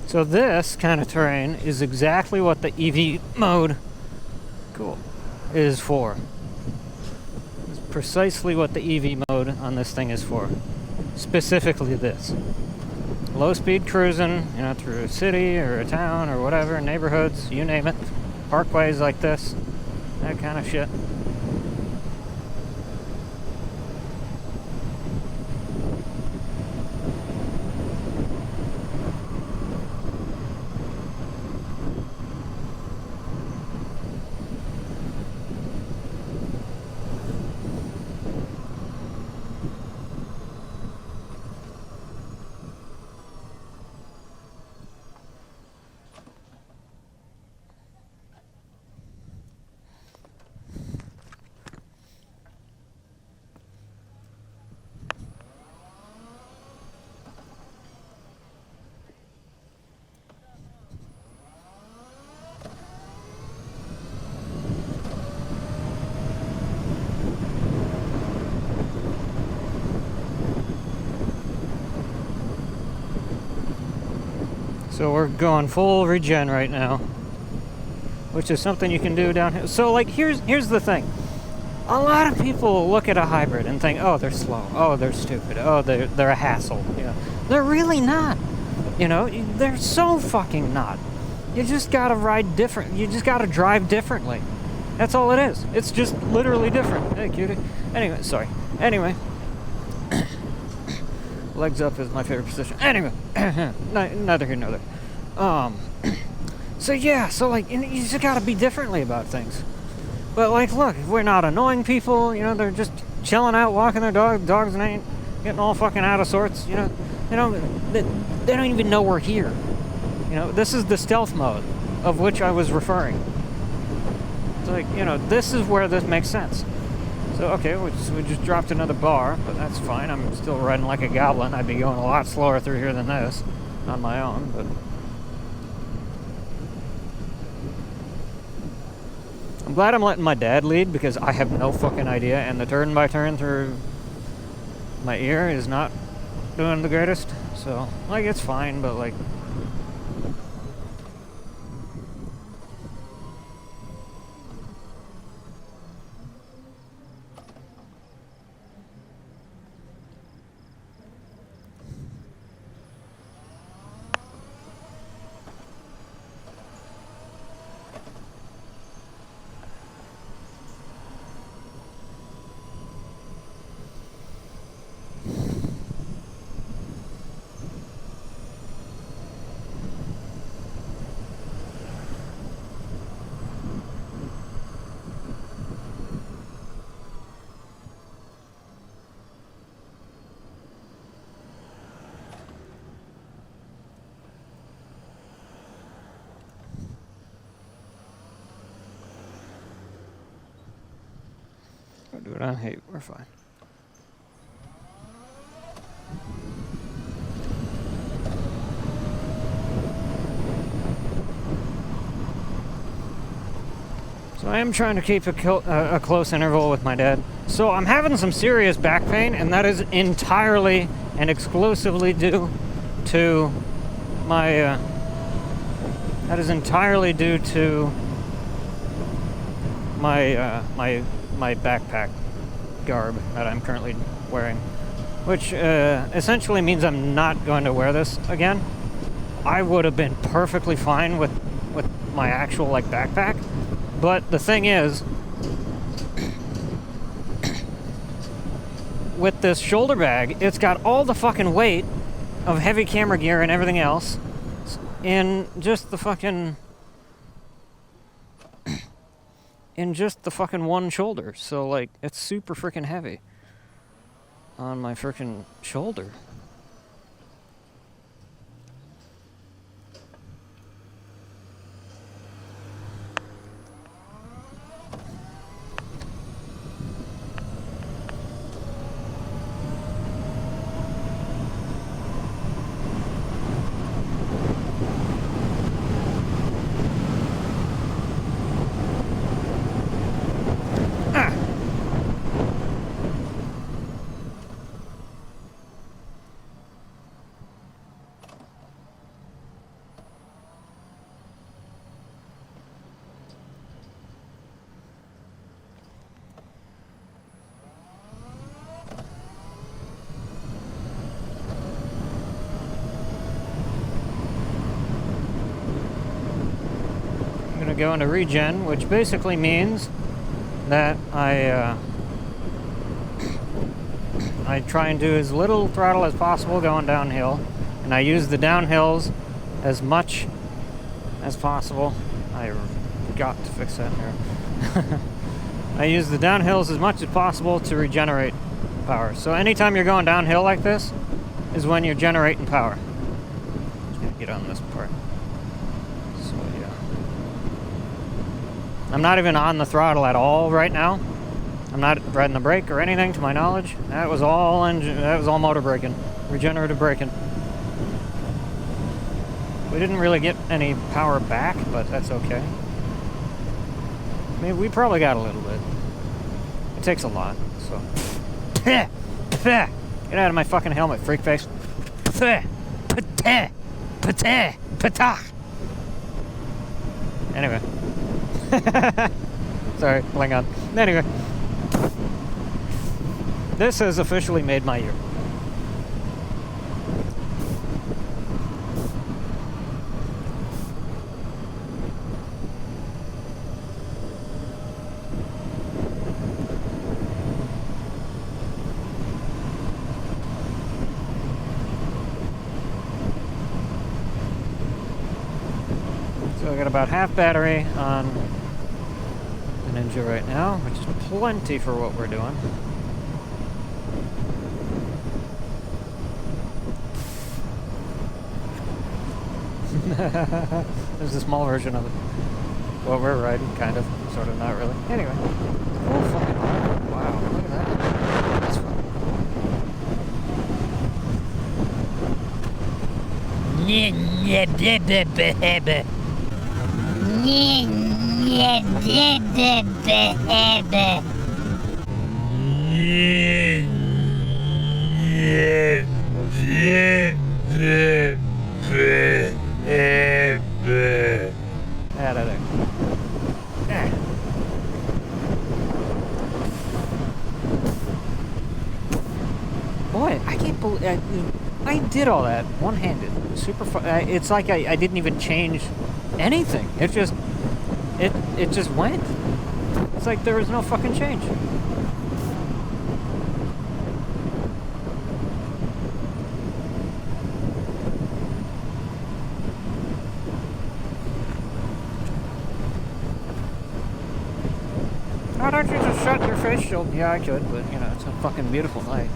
So this kind of terrain is exactly what the EV mode is for. It's precisely what the EV mode on this thing is for. Specifically this. Low speed cruising, you know, through a city or a town or whatever, neighborhoods, you name it. Parkways like this. That kind of shit. So we're going full regen right now, which is something you can do down here. So like, here's the thing. A lot of people look at a hybrid and think, oh, they're slow, oh, they're stupid, oh, they're a hassle. Yeah, they're really not. You know, they're so fucking not. You just gotta ride different. You just gotta drive differently. That's all it is. It's just literally different. Hey, cutie. Anyway, sorry. Anyway. Legs up is my favorite position. Anyway. Neither here nor there. So yeah, so like, you just gotta be differently about things. But like, look, we're not annoying people, you know, they're just chilling out, walking their dogs and ain't getting all fucking out of sorts, you know. They don't even know we're here. You know, this is the stealth mode of which I was referring. It's like, you know, this is where this makes sense. So, okay, we just dropped another bar, but that's fine. I'm still riding like a goblin. I'd be going a lot slower through here than this on my own, but... I'm glad I'm letting my dad lead because I have no fucking idea, and the turn-by-turn through my ear is not doing the greatest. So, like, it's fine, but, like... I'll do it on hate, we're fine. So I am trying to keep a close interval with my dad. So I'm having some serious back pain, and that is entirely and exclusively due to my, my backpack garb that I'm currently wearing, which essentially means I'm not going to wear this again. I would have been perfectly fine with my actual like backpack, but the thing is, with this shoulder bag, it's got all the fucking weight of heavy camera gear and everything else in just the fucking one shoulder. So like, it's super freaking heavy on my freaking shoulder. Go into regen, which basically means that I try and do as little throttle as possible going downhill, and I use the downhills as much as possible. I forgot to fix that here. I use the downhills as much as possible to regenerate power. So anytime you're going downhill like this is when you're generating power. Just gonna get on this part. I'm not even on the throttle at all right now. I'm not riding the brake or anything, to my knowledge. That was all engine. That was all motor braking, regenerative braking. We didn't really get any power back, but that's okay. I mean, we probably got a little bit. It takes a lot, so. Get out of my fucking helmet, freak face. Patah. Anyway. Sorry, hang on. Anyway. This has officially made my year. So I got about half battery on the Ninja right now, which is plenty for what we're doing. There's a small version of it. What we're riding, kind of, sort of, not really. Anyway, cool fucking car. Wow, look at that. That's fun. Out of there. Boy, I can't believe I did all that one-handed. Super fun. It's like I didn't even change anything. It just went. It's like there was no fucking change. Why don't you just shut your face shield? Yeah, I could, but you know, it's a fucking beautiful night.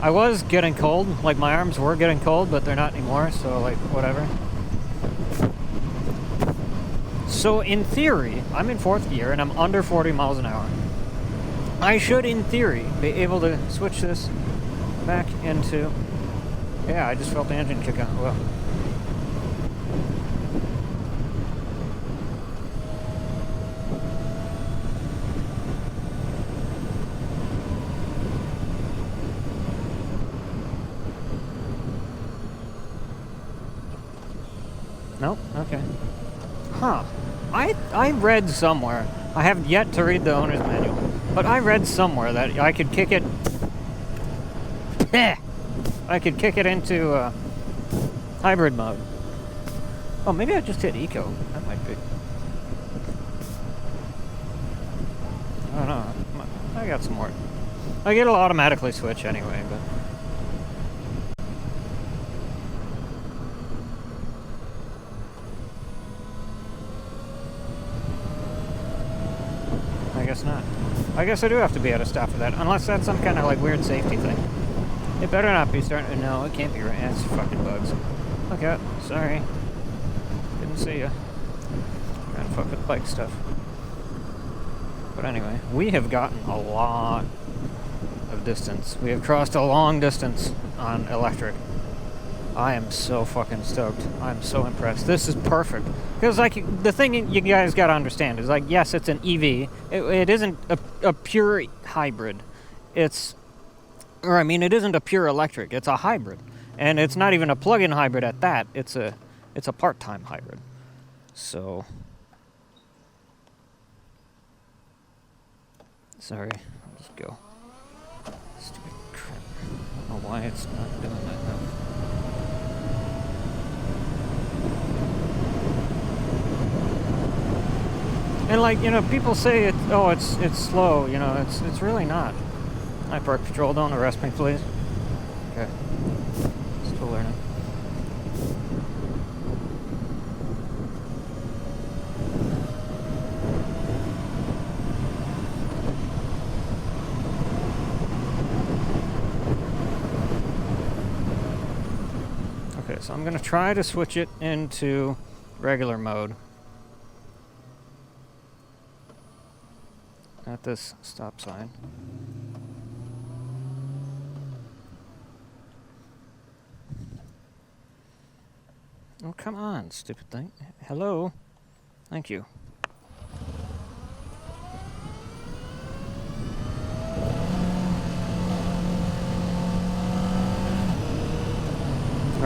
I was getting cold, like my arms were getting cold, but they're not anymore, so like, whatever. So in theory, I'm in 4th gear and I'm under 40 miles an hour. I should, in theory, be able to switch this back into... Yeah, I just felt the engine kick on. Well. Nope, okay. Huh. I read somewhere, I have yet to read the owner's manual, but I read somewhere that I could kick it... I could kick it into hybrid mode. Oh, maybe I just hit eco. That might be. I don't know. I got some more. Like, it'll automatically switch anyway, but... I guess not. I guess I do have to be at a stop for that, unless that's some kind of like weird safety thing. It better not be starting to... No, it can't be right. It's fucking bugs. Okay, sorry. Didn't see ya. Trying to fuck with bike stuff. But anyway, we have gotten a lot of distance. We have crossed a long distance on electric. I am so fucking stoked. I'm so impressed. This is perfect. Because, like, the thing you guys gotta understand is, like, yes, it's an EV. It isn't a pure hybrid. It isn't a pure electric. It's a hybrid. And it's not even a plug-in hybrid at that. It's a part-time hybrid. So... Sorry. I'll just go. Stupid crap. I don't know why it's not doing that now. And like, you know, people say it's slow, you know, it's really not. Hi, Park Patrol, don't arrest me, please. Okay. Still learning. Okay, so I'm gonna try to switch it into regular mode. At this stop sign. Oh, come on, stupid thing. Hello? Thank you.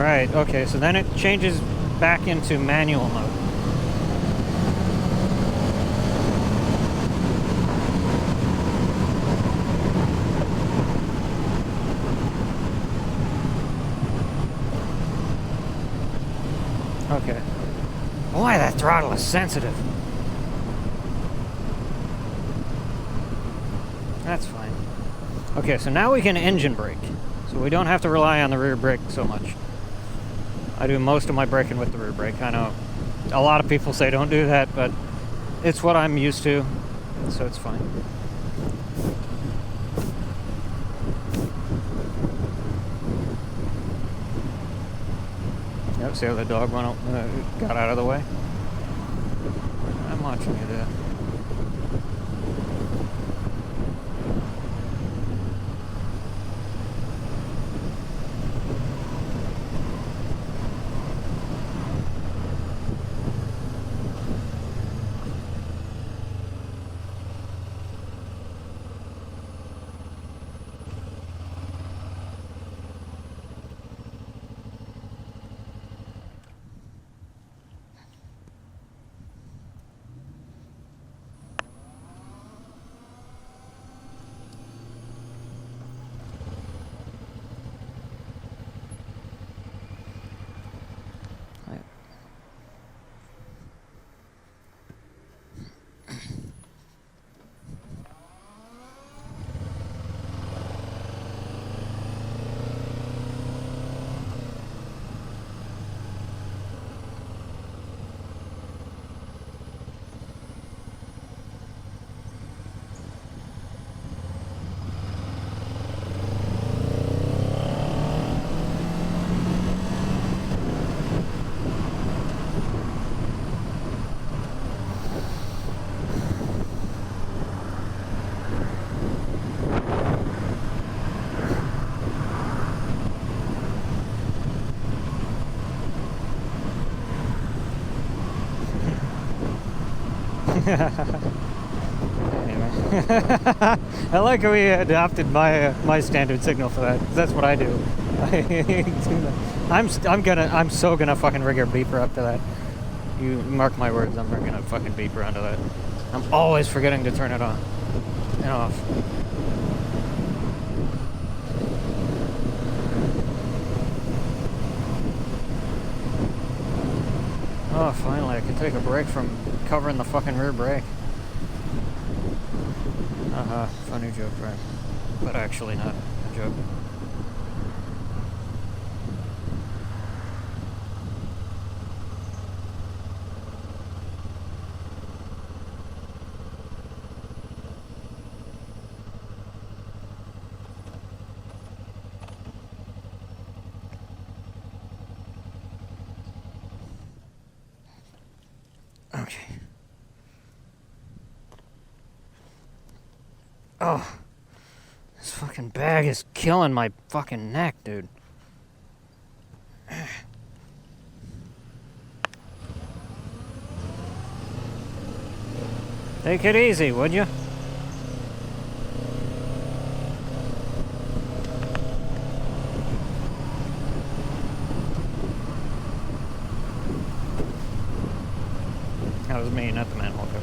Right, okay, so then it changes back into manual mode. Okay. Boy, that throttle is sensitive. That's fine. Okay, so now we can engine brake. So we don't have to rely on the rear brake so much. I do most of my braking with the rear brake. I know a lot of people say don't do that, but it's what I'm used to, so it's fine. Yep, see how the dog went got out of the way? I'm watching you there. Anyway. I like how we adopted my standard signal for that. That's what I do. I'm so gonna fucking rig our beeper up to that. You mark my words, I'm gonna fucking beeper onto that. I'm always forgetting to turn it on and off. Oh, finally, I can take a break from covering the fucking rear brake. Funny joke, right? But actually not a joke. Okay. Oh, this fucking bag is killing my fucking neck, dude. Take it easy, would you? That was me, not the manhole cover.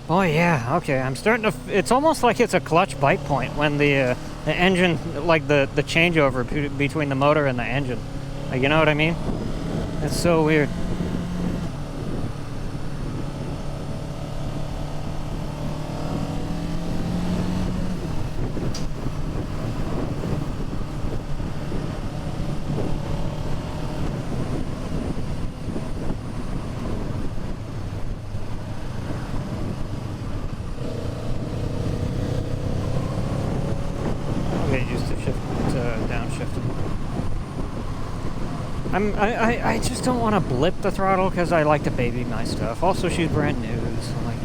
Oh yeah, okay. I'm starting to. It's almost like it's a clutch bite point when the engine, like the changeover between the motor and the engine. Like, you know what I mean? It's so weird. I just don't want to blip the throttle because I like to baby my stuff. Also, she's brand new, so like.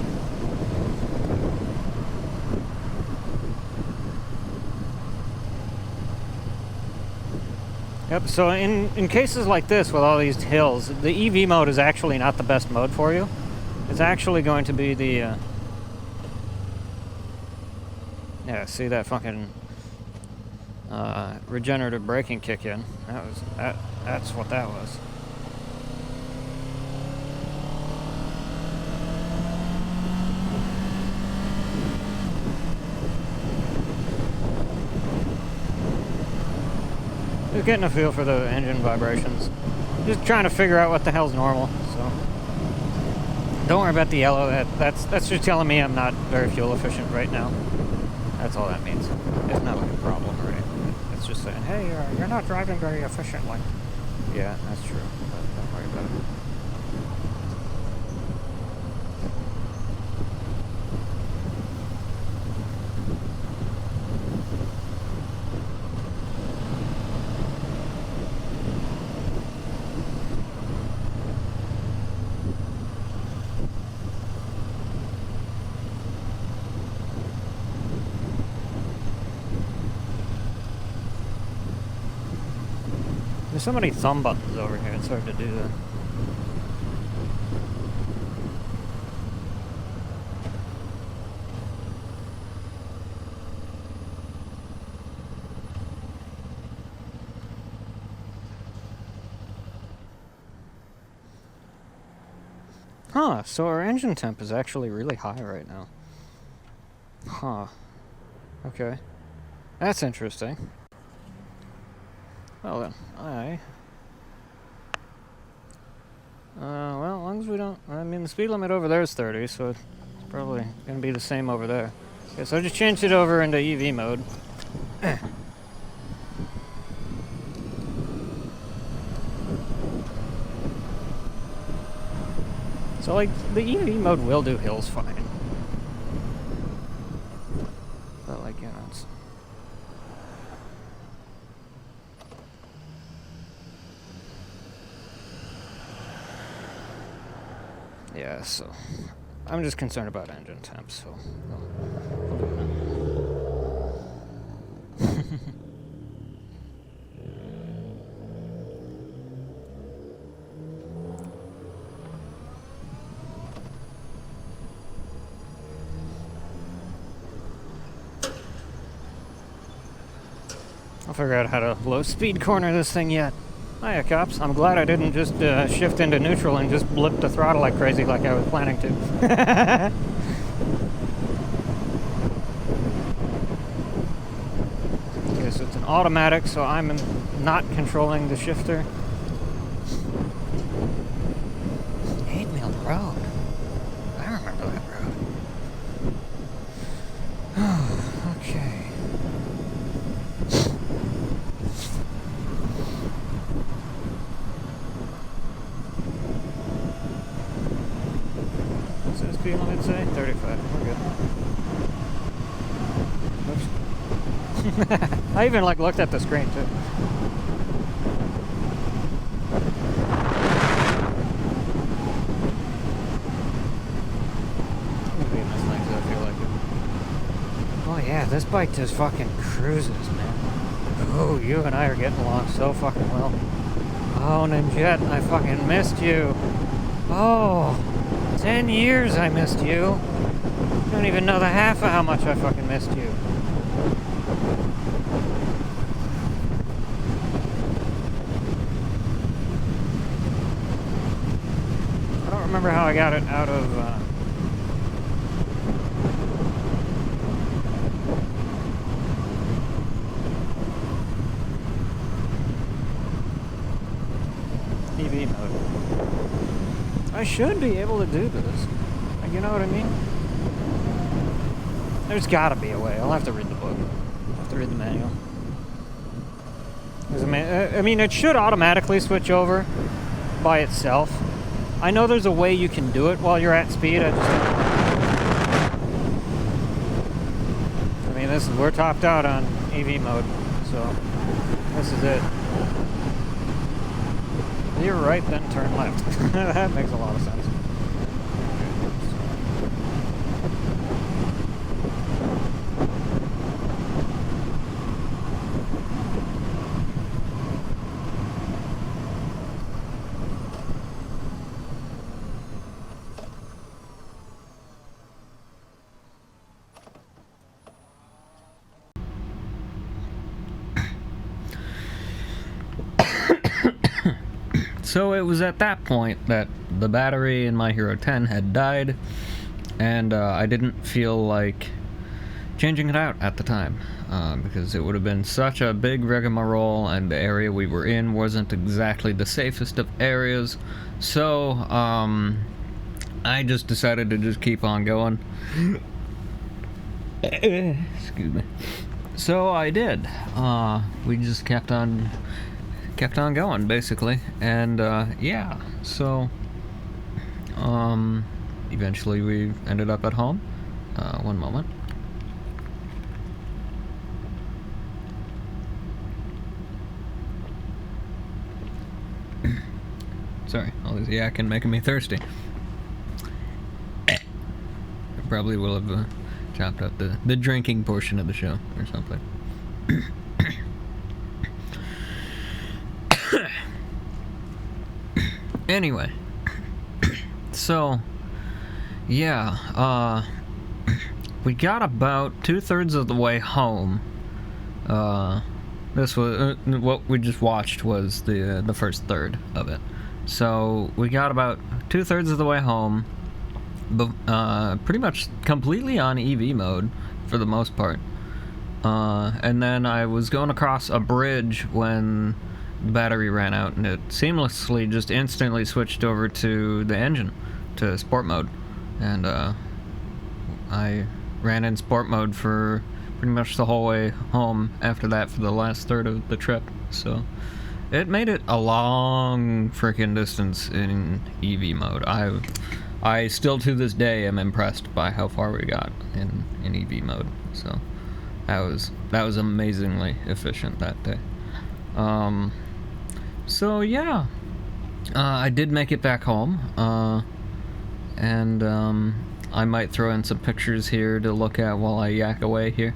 Yep. So in cases like this with all these hills, the EV mode is actually not the best mode for you. It's actually going to be the. Yeah. See that fucking. Regenerative braking kick in. That's what that was. Just getting a feel for the engine vibrations. Just trying to figure out what the hell's normal. So don't worry about the yellow. That's just telling me I'm not very fuel efficient right now. That's all that means. It's not like a problem or anything. It's just saying, hey, you're not driving very efficiently. Yeah, that's true. But don't worry about it. There's so many thumb buttons over here, it's hard to do that. Huh, so our engine temp is actually really high right now. Huh. Okay. That's interesting. Well then, well, as long as we don't... I mean, the speed limit over there is 30, so it's probably going to be the same over there. Okay, so I just changed it over into EV mode. So, like, the EV mode will do hills fine. But, like, you know, it's... Yeah, so... I'm just concerned about engine temps, so... We'll do that. I'll figure out how to low speed corner this thing yet. Hiya, cops. I'm glad I didn't just shift into neutral and just blip the throttle like crazy like I was planning to. Okay, so it's an automatic, so I'm not controlling the shifter. 8 Mill Road. I remember that road. Okay. Speed limit say 35. We're good. Oops. I even like looked at the screen too. Oh yeah, this bike just fucking cruises, man. Oh, you and I are getting along so fucking well. Oh, Ninjet, I fucking missed you. Oh. 10 years I missed you. You don't even know the half of how much I fucking missed you. I don't remember how I got it out of... EV mode. I should be able to do this. You know what I mean? There's gotta be a way. I'll have to read the book. I'll have to read the manual. I mean, it should automatically switch over by itself. I know there's a way you can do it while you're at speed. I mean, we're topped out on EV mode, so this is it. You're right, then turn left. That makes a lot of sense. So it was at that point that the battery in my Hero 10 had died, and I didn't feel like changing it out at the time, because it would have been such a big rigmarole, and the area we were in wasn't exactly the safest of areas, so I just decided to just keep on going. Excuse me. So I did. We just kept on going, basically, and yeah, so eventually we ended up at home. One moment. Sorry, all this yakking making me thirsty. I probably will have chopped up the drinking portion of the show or something. Anyway, so yeah, we got about 2/3 of the way home. This was what we just watched was the first third of it. So we got about 2/3 of the way home, but pretty much completely on EV mode for the most part. And then I was going across a bridge when the battery ran out, and it seamlessly just instantly switched over to the engine, to sport mode, and I ran in sport mode for pretty much the whole way home after that for the last third of the trip. So it made it a long freaking distance in EV mode. I still to this day am impressed by how far we got in EV mode. So that was amazingly efficient that day. So yeah, I did make it back home, and I might throw in some pictures here to look at while I yak away here,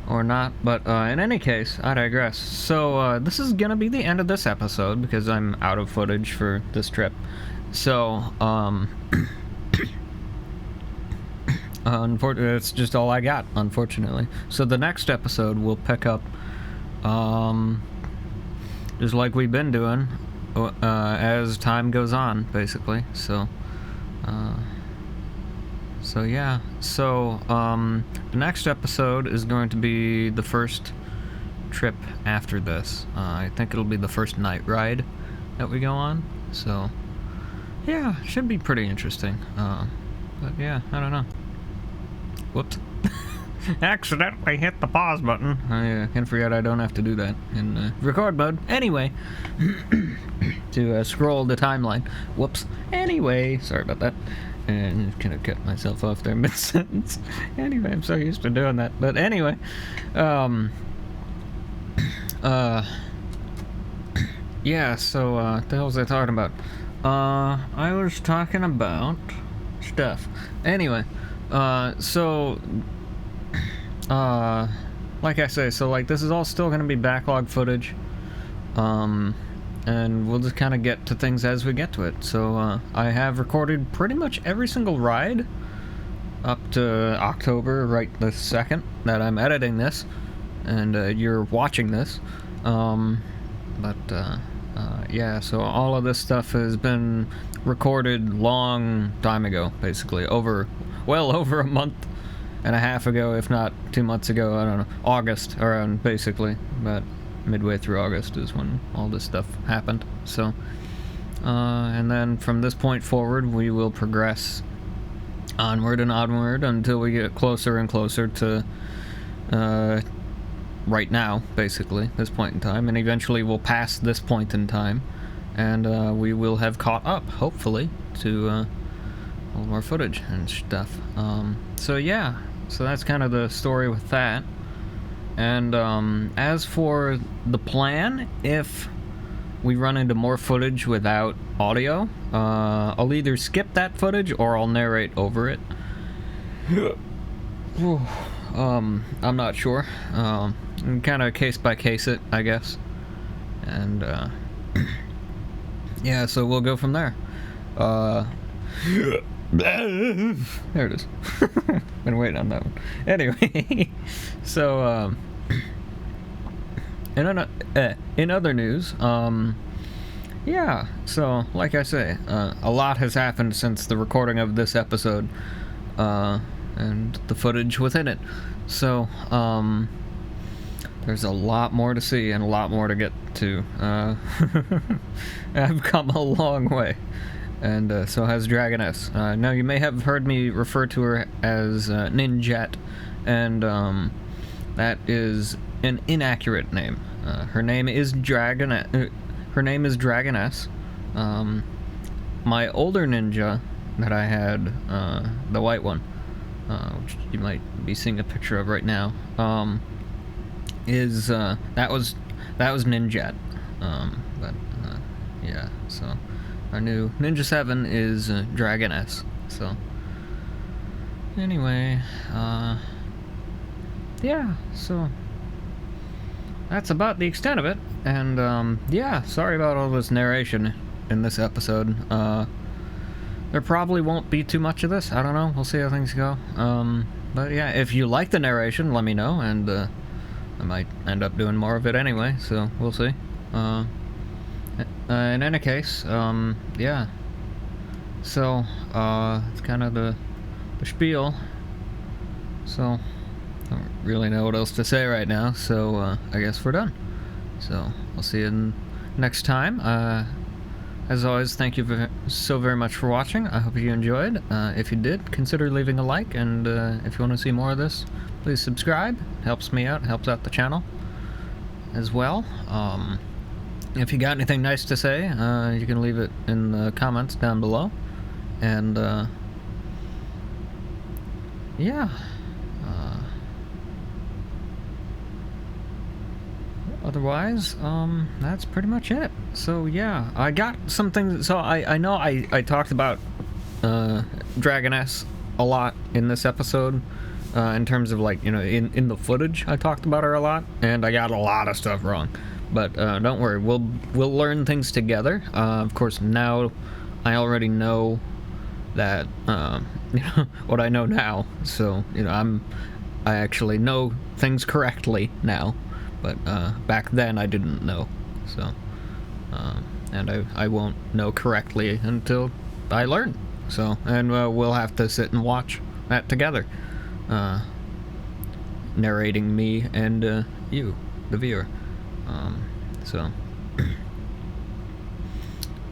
or not, but in any case, I digress. So this is gonna be the end of this episode because I'm out of footage for this trip. So unfortunately, it's just all I got, unfortunately. So the next episode will pick up just like we've been doing as time goes on, basically. So yeah. So the next episode is going to be the first trip after this. I think it'll be the first night ride that we go on. So yeah, should be pretty interesting. But yeah, I don't know. Whoops. Accidentally hit the pause button. I can't forget I don't have to do that in record mode. Anyway, to scroll the timeline. Whoops. Anyway, sorry about that. And kind of cut myself off there mid-sentence. Anyway, I'm so used to doing that. But anyway, yeah, so what the hell was I talking about? I was talking about stuff. Anyway, so like I say, so like this is all still gonna be backlog footage, and we'll just kind of get to things as we get to it. So I have recorded pretty much every single ride up to October, right this second that I'm editing this, and you're watching this. Yeah, so all of this stuff has been recorded long time ago, basically, well over a month and a half ago, if not 2 months ago. I don't know, August around, basically, but midway through August is when all this stuff happened. So and then from this point forward we will progress onward and onward until we get closer and closer to right now, basically, this point in time, and eventually we'll pass this point in time, and we will have caught up, hopefully, to all more footage and stuff. So yeah, so that's kind of the story with that. And as for the plan, if we run into more footage without audio, I'll either skip that footage or I'll narrate over it. I'm not sure. Kind of case by case it, I guess. And yeah, so we'll go from there. There it is. Been waiting on that one. Anyway, so in other news, yeah, so like I say, a lot has happened since the recording of this episode, and the footage within it. So there's a lot more to see and a lot more to get to. I've come a long way. And so has Dragoness. Now, you may have heard me refer to her as Ninjet, and that is an inaccurate name. Her name is Dragoness. My older ninja that I had, the white one, which you might be seeing a picture of right now, is that was Ninjet. Yeah, so. Our new Ninja 7 is Dragoness. So, anyway, yeah, so that's about the extent of it. And, yeah, sorry about all this narration in this episode. There probably won't be too much of this. I don't know. We'll see how things go. But, yeah, if you like the narration, let me know. And I might end up doing more of it anyway. So, we'll see. In any case, yeah. So, it's kind of the spiel. So, don't really know what else to say right now, so, I guess we're done. So, I'll see you next time. As always, thank you so very much for watching. I hope you enjoyed. If you did, consider leaving a like, and if you want to see more of this, please subscribe. It helps me out, helps out the channel as well. If you got anything nice to say, you can leave it in the comments down below. And, yeah. Otherwise, that's pretty much it. So, yeah. I got some things... So, I know I talked about Dragoness a lot in this episode. In terms of, like, you know, in the footage, I talked about her a lot. And I got a lot of stuff wrong. But don't worry, we'll learn things together. Of course, now I already know that you know what I know now. So you know I actually know things correctly now. But back then I didn't know. So and I won't know correctly until I learn. So and we'll have to sit and watch that together, narrating me and you, the viewer. So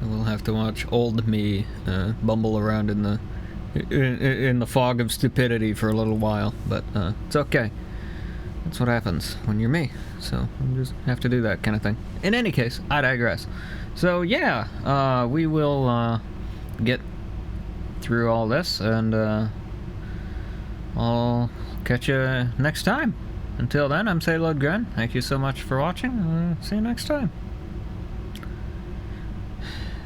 we'll have to watch old me bumble around in the fog of stupidity for a little while, but it's okay. That's what happens when you're me. So you just have to do that kind of thing. In any case, I digress. So yeah, we will get through all this, and I'll catch you next time. Until then, I'm SailodeGrenn. Thank you so much for watching. See you next time.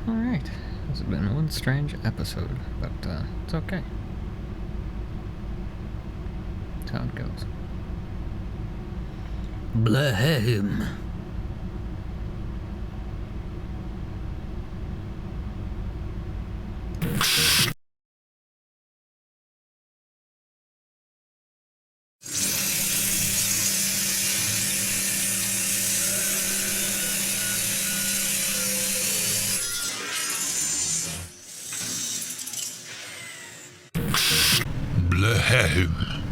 Alright. This has been one strange episode, but it's okay. That's how it goes. Blha. Blha.